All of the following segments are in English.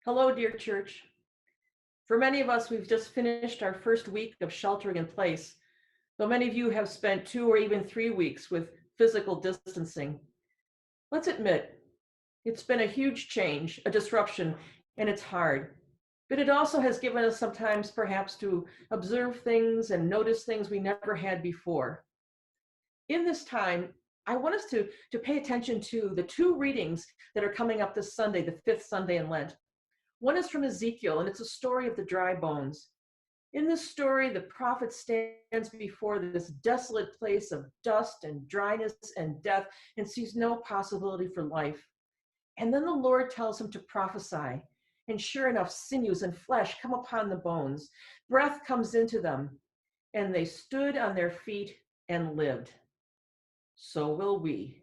Hello, dear church. For many of us, we've just finished our first week of sheltering in place, though many of you have spent 2 or even 3 weeks with physical distancing. Let's admit, it's been a huge change, a disruption, and it's hard. But it also has given us sometimes perhaps to observe things and notice things we never had before. In this time, I want us to pay attention to the two readings that are coming up this Sunday, the fifth Sunday in Lent. One is from Ezekiel, and it's a story of the dry bones. In this story, the prophet stands before this desolate place of dust and dryness and death and sees no possibility for life. And then the Lord tells him to prophesy. And sure enough, sinews and flesh come upon the bones. Breath comes into them, and they stood on their feet and lived. So will we.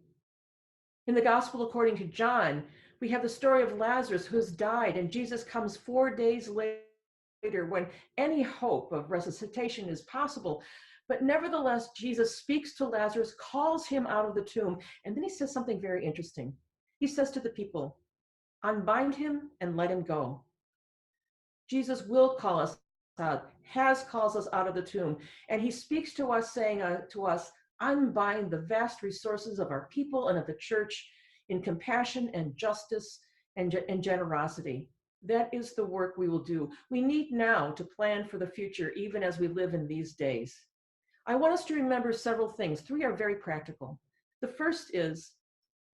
In the Gospel according to John, we have the story of Lazarus who has died, and Jesus comes 4 days later when any hope of resuscitation is possible. But nevertheless, Jesus speaks to Lazarus, calls him out of the tomb, and then he says something very interesting. He says to the people, unbind him and let him go. Jesus will call us out, has calls us out of the tomb, and he speaks to us saying to us, unbind the vast resources of our people and of the church in compassion and justice and generosity. That is the work we will do. We need now to plan for the future, even as we live in these days. I want us to remember several things. 3 are very practical. The first is,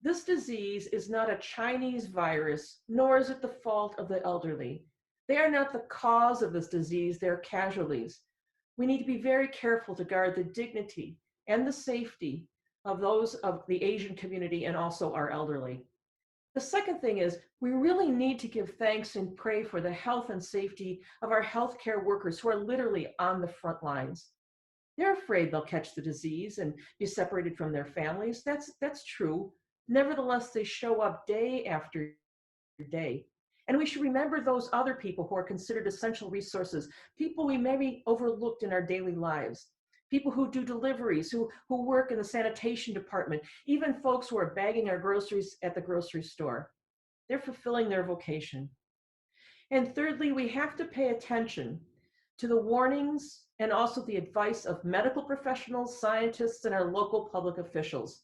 this disease is not a Chinese virus, nor is it the fault of the elderly. They are not the cause of this disease, they're casualties. We need to be very careful to guard the dignity and the safety of those of the Asian community and also our elderly. The second thing is we really need to give thanks and pray for the health and safety of our healthcare workers who are literally on the front lines. They're afraid they'll catch the disease and be separated from their families. That's true. Nevertheless, they show up day after day. And we should remember those other people who are considered essential resources, people we maybe overlooked in our daily lives, people who do deliveries, who work in the sanitation department, even folks who are bagging our groceries at the grocery store. They're fulfilling their vocation. And thirdly, we have to pay attention to the warnings and also the advice of medical professionals, scientists, and our local public officials.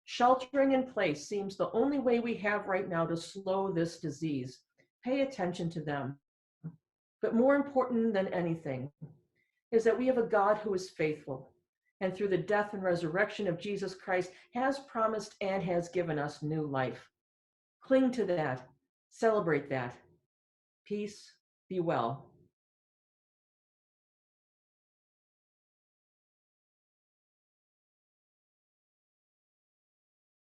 Sheltering in place seems the only way we have right now to slow this disease. Pay attention to them. But more important than anything is that we have a God who is faithful, and through the death and resurrection of Jesus Christ has promised and has given us new life. Cling to that. Celebrate that. Peace. Be well.